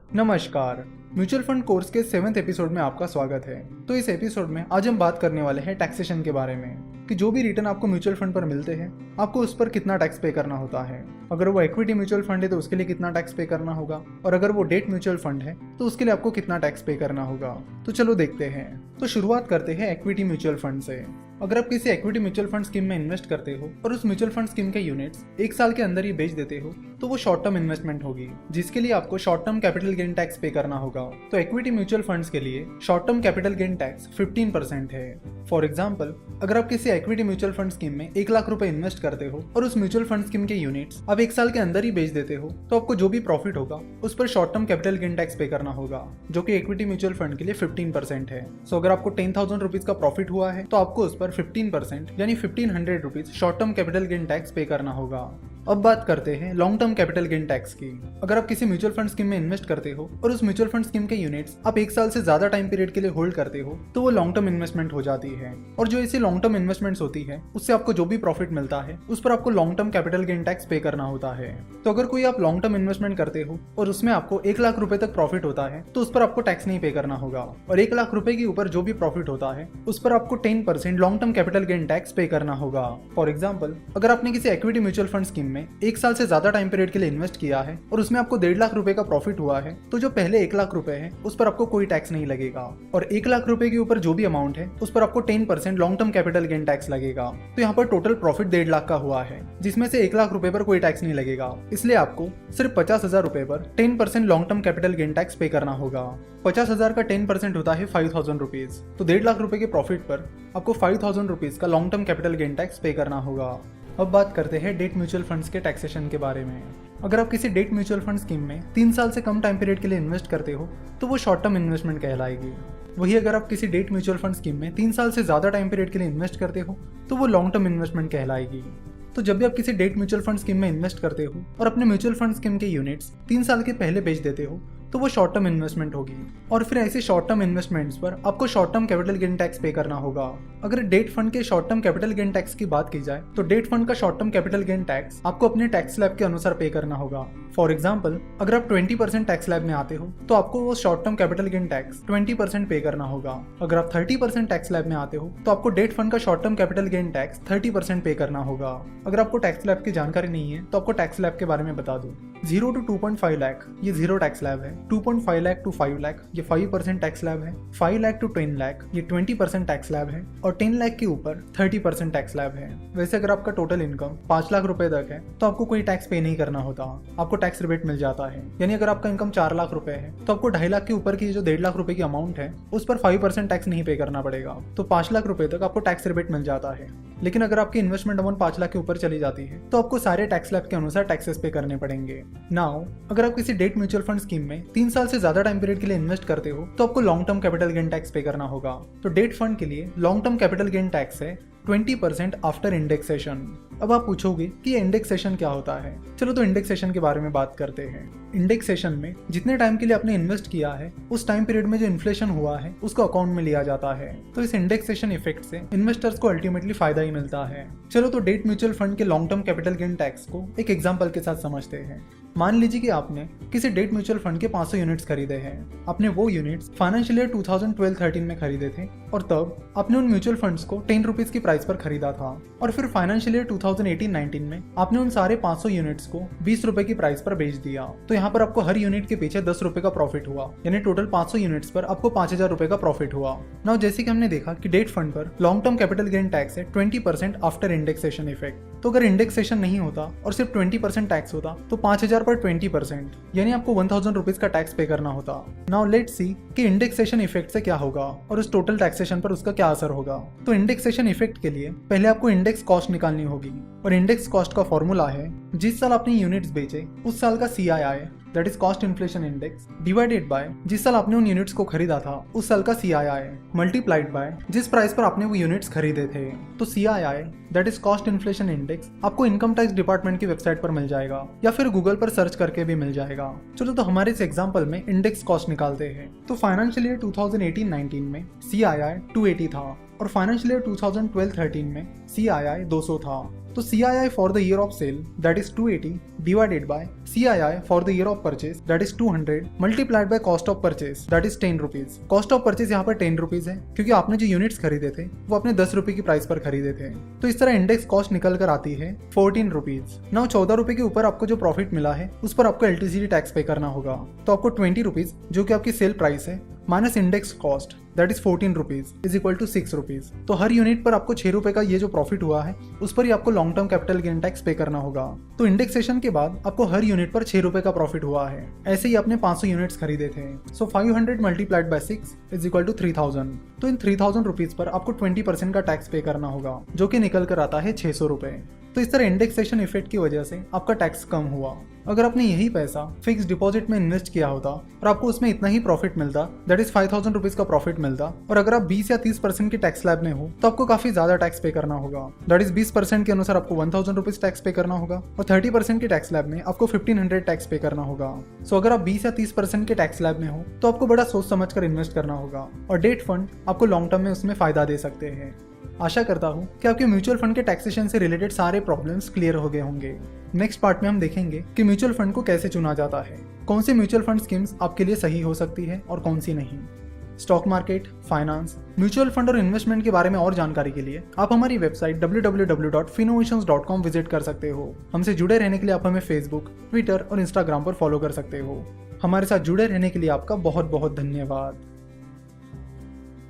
नमस्कार। Mutual fund course के 7वें episode में आपका स्वागत है। तो इस एपिसोड में आज हम बात करने वाले हैं टैक्सेशन के बारे में कि जो भी रिटर्न आपको म्यूचुअल फंड पर मिलते हैं आपको उस पर कितना टैक्स पे करना होता है। अगर वो इक्विटी म्यूचुअल फंड है तो उसके लिए कितना टैक्स पे करना होगा, और अगर वो डेट म्यूचुअल फंड है तो उसके लिए आपको कितना टैक्स पे करना होगा। तो चलो देखते हैं। तो शुरुआत करते हैं इक्विटी म्यूचुअल फंड से। अगर आप किसी इक्विटी म्यूचुअल फंड स्कीम में इन्वेस्ट करते हो और उस म्यूचुअल फंड स्कीम के यूनिट्स 1 साल के अंदर ही बेच देते हो तो वो शॉर्ट टर्म इन्वेस्टमेंट होगी, जिसके लिए आपको short term capital gain tax पे करना होगा। तो इक्विटी म्यूचुअल फंड्स के लिए short term capital gain tax 15% है। फॉर एग्जाम्पल, अगर आप किसी इक्विटी म्यूचुअल फंड स्कीम में 1 लाख रुपए इन्वेस्ट करते हो और उस म्यूचुअल फंड स्कीम के यूनिट्स आप 1 साल के अंदर ही बेच देते हो तो आपको जो भी प्रॉफिट होगा उस पर short term capital gain tax पे करना होगा, जो कि इक्विटी म्यूचुअल फंड के लिए 15% है। सो अगर आपको 10,000 रुपीज का प्रॉफिट हुआ है तो आपको उस पर 15% यानी 1500 rupees short term capital gain tax पे करना होगा। अब बात करते हैं long term capital gain tax की। अगर आप किसी म्यूचुअल फंड स्कीम में इन्वेस्ट करते हो और उस म्यूचुअल फंड स्कीम के यूनिट्स आप 1 साल से ज्यादा टाइम पीरियड के लिए होल्ड करते हो तो वो लॉन्ग टर्म इन्वेस्टमेंट हो जाती है। और जो ऐसी लॉन्ग टर्म इन्वेस्टमेंट्स होती है उससे आपको जो भी प्रॉफिट मिलता है उस पर आपको long term capital gain tax पे करना होता है। तो अगर कोई आप लॉन्ग टर्म इन्वेस्टमेंट करते हो और उसमें आपको 1 लाख रुपए तक प्रॉफिट होता है तो उस पर आपको टैक्स नहीं पे करना होगा, और 1 लाख रुपए के ऊपर जो भी प्रॉफिट होता है उस पर आपको 10% long term capital gain tax पे करना होगा। फॉर एग्जाम्पल, अगर आपने किसी इक्विटी म्यूचुअल फंड स्कीम में 1 साल से ज्यादा टाइम पीरियड के लिए इन्वेस्ट किया है और उसमें आपको 1.5 लाख रुपए का प्रॉफिट हुआ है तो जो पहले 1 लाख रुपए है उस पर आपको कोई टैक्स नहीं लगेगा, और 1 लाख रुपए के ऊपर जो भी अमाउंट है उस पर आपको 10% long term capital gain tax लगेगा। तो यहाँ पर टोटल प्रॉफिट 1.5 लाख का हुआ है, जिसमें से 1 लाख रुपए पर कोई टैक्स नहीं लगेगा, इसलिए आपको सिर्फ 50,000 रुपए पर 10% long term capital gain tax पे करना होगा। 50,000 का 10% होता है 5,000 रुपीज। तो 1.5 लाख रुपए के प्रॉफिट पर आपको 5,000 रुपीज का long term capital gain tax पे करना होगा। अब बात करते हैं डेट म्यूचुअल फंड्स के टैक्सेशन के बारे में। अगर आप किसी डेट म्यूचुअल फंड स्कीम में 3 साल से कम टाइम पीरियड के लिए इन्वेस्ट करते हो तो वो शॉर्ट टर्म इन्वेस्टमेंट कहलाएगी। वही अगर आप किसी डेट म्यूचुअल फंड स्कीम में 3 साल से ज्यादा टाइम पीरियड के लिए इन्वेस्ट करते हो तो वो लॉन्ग टर्म इन्वेस्टमेंट कहलाएगी। तो जब भी आप किसी डेट म्यूचुअल फंड स्कीम में इन्वेस्ट करते हो और अपने म्यूचुअल फंड स्कीम के यूनिट्स 3 साल के पहले बेच देते हो तो वो शॉर्ट टर्म इन्वेस्टमेंट होगी, और फिर ऐसे शॉर्ट टर्म इन्वेस्टमेंट्स पर आपको short term capital gain tax पे करना होगा। अगर डेट फंड के short term capital gain tax की बात की जाए तो डेट फंड का short term capital gain tax आपको अपने टैक्स स्लैब के अनुसार पे करना होगा। फॉर एग्जाम्पल, अगर आप 20% टैक्स स्लैब में आते हो तो आपको वो short term capital gain tax 20% पे करना होगा। अगर आप 30% टैक्स स्लैब में आते हो तो आपको डेट फंड का short term capital gain tax 30% पे करना होगा। अगर आपको टैक्स स्लैब की जानकारी नहीं है तो आपको टैक्स स्लैब के बारे में बता दूं। 0 to 2.5 लाख ये 0 टैक्स स्लैब है, 2.5 लाख to 5 लाख ये 5% टैक्स स्लैब है, 5 लाख to 10 लाख ये 20% टैक्स स्लैब है, और 10 लाख के ऊपर 30% टैक्स स्लैब है। वैसे अगर आपका टोटल इनकम 5 लाख रुपए तक है तो आपको कोई टैक्स पे नहीं करना होता, आपको टैक्स रिबेट मिल जाता है। यानी अगर आपका इनकम 4 लाख रुपए है तो आपको 2.5 लाख के ऊपर की जो 1.5 लाख रुपए की अमाउंट है उस पर 5% टैक्स नहीं पे करना पड़ेगा, तो 5 लाख रुपए तक आपको टैक्स रिबेट मिल जाता है। लेकिन अगर आपकी इन्वेस्टमेंट अमाउंट 5 लाख के ऊपर चली जाती है तो आपको सारे टैक्स स्लैब के अनुसार टैक्सेस पे करने पड़ेंगे। नाउ अगर आप किसी डेट म्यूचुअल फंड स्कीम में 3 साल से ज्यादा टाइम पीरियड के लिए इन्वेस्ट करते हो तो आपको long term capital gain tax पे करना होगा। तो डेट फंड के लिए long term capital gain tax है 20% आफ्टर इंडेक्सेशन। अब आप पूछोगे कि ये इंडेक्सेशन क्या होता है। चलो तो इंडेक्सेशन के बारे में बात करते हैं। इंडेक्सेशन में जितने टाइम के लिए आपने इन्वेस्ट किया है उस टाइम पीरियड में जो इन्फ्लेशन हुआ है उसको अकाउंट में लिया जाता है। तो इस इंडेक्सेशन इफेक्ट से इन्वेस्टर्स को अल्टीमेटली फायदा ही मिलता है। चलो तो डेट म्यूचुअल फंड के long term capital gain tax को एक एग्जांपल के साथ समझते हैं। मान लीजिए कि आपने किसी डेट म्यूचुअल फंड के 500 यूनिट्स खरीदे हैं। आपने वो यूनिट्स फाइनेंशियल ईयर 2012-13 में खरीदे थे और तब आपने उन म्यूचुअल फंड्स को 10 रुपीज की प्राइस पर खरीदा था, और फिर फाइनेंशियल ईयर 2018-19 में आपने उन सारे 500 यूनिट्स को 20 रुपए की प्राइस पर बेच दिया। तो यहाँ पर आपको हर यूनिट के पीछे 10 रुपए का प्रॉफिट हुआ, यानी टोटल 500 यूनिट्स पर आपको 5,000 रुपए का प्रॉफिट हुआ। नाउ जैसे कि हमने देखा कि डेट फंड पर long term capital gain tax है 20% आफ्टर इंडेक्सेशन इफेक्ट। तो अगर इंडेक्सेशन नहीं होता और सिर्फ 20% टैक्स होता तो 5,000 पर 20% यानी आपको 1,000 रुपीज का टैक्स पे करना होता। नाउ लेट्स सी कि इंडेक्सेशन इफेक्ट से क्या होगा और उस टोटल टैक्सेशन पर उसका क्या असर होगा। तो इंडेक्सेशन इफेक्ट के लिए पहले आपको इंडेक्स कॉस्ट निकालनी होगी, और इंडेक्स कॉस्ट का फॉर्मूला है जिस साल आपने यूनिट्स बेचे उस साल का CII that is cost inflation index divided by जिस साल आपने उन यूनिट्स को खरीदा था उस साल का CII मल्टीप्लाइड बाय जिस प्राइस पर आपने वो यूनिट्स खरीदे थे। तो CII that is cost inflation index आपको इनकम टैक्स डिपार्टमेंट की वेबसाइट पर मिल जाएगा या फिर गूगल पर सर्च करके भी मिल जाएगा। चलो तो हमारे इस एग्जांपल में इंडेक्स कॉस्ट निकालते हैं। तो फाइनेंशियल ईयर 2018-19 में CII 280 था और फाइनेंशियल ईयर 2012-13 में CII 200 था। तो CII for the year of sale that is 280 divided by CII for the year of purchase that is 200 multiplied by cost of purchase that is 10 rupees. Cost of purchase यहाँ पर 10 rupees है क्योंकि आपने जो units खरीदे थे वो अपने 10 रुपए की प्राइस पर खरीदे थे। तो इस तरह इंडेक्स कॉस्ट निकल कर आती है 14 रुपीज। नाउ 14 रुपए के ऊपर आपको जो प्रॉफिट मिला है उस पर आपको LTCT टैक्स पे करना होगा। तो आपको 20 रुपीज जो कि आपकी सेल प्राइस है minus index cost that is 14 rupees is equal to 6 rupees. तो हर यूनिट पर आपको 6 रुपए का ये जो प्रॉफिट हुआ है उस पर ही आपको long term capital gain tax पे करना होगा। तो इंडेक्सेशन के बाद आपको हर यूनिट पर 6 रुपए का प्रॉफिट हुआ है। ऐसे ही आपने 500 यूनिट्स खरीदे थे। So 500 multiplied by 6 is equal to 3000। तो इन 3000 रुपीज पर आपको 20% का टैक्स पे करना होगा जो कि निकल कर आता है 600 रुपए। तो इस तरह इंडेक्सेशन इफेक्ट की वजह से आपका टैक्स कम हुआ। अगर आपने यही पैसा फिक्स डिपॉजिट में इन्वेस्ट किया होता और आपको उसमें इतना ही प्रॉफिट मिलता दैट इज 5000 रुपीज का प्रॉफिट मिलता, और अगर आप 20 या 30% के टैक्स स्लैब में हो तो आपको काफी ज्यादा टैक्स पे करना होगा। दैट इज 20% के अनुसार आपको 1000 रुपीज टैक्स पे करना होगा और 30% के टैक्स स्लैब में आपको 1500 टैक्स पे करना होगा। सो अगर आप 20 या 30% के टैक्स स्लैब में हो तो आपको बड़ा सोच समझ कर इन्वेस्ट करना होगा और डेट फंड आपको लॉन्ग टर्म में उसमें फायदा दे सकते हैं। आशा करता हूँ कि आपके म्यूचुअल फंड के टैक्सेशन से रिलेटेड सारे प्रॉब्लम्स क्लियर हो गए होंगे। नेक्स्ट पार्ट में हम देखेंगे कि म्यूचुअल फंड को कैसे चुना जाता है, कौन सी म्यूचुअल फंड स्कीम्स आपके लिए सही हो सकती है और कौन सी नहीं। Stock market, finance, mutual fund और इन्वेस्टमेंट के बारे में और जानकारी के लिए आप हमारी वेबसाइट www.finnovations.com विजिट कर सकते हो। हमसे जुड़े रहने के लिए आप हमें फेसबुक, ट्विटर और इंस्टाग्राम पर फॉलो कर सकते हो। हमारे साथ जुड़े रहने के लिए आपका बहुत बहुत धन्यवाद।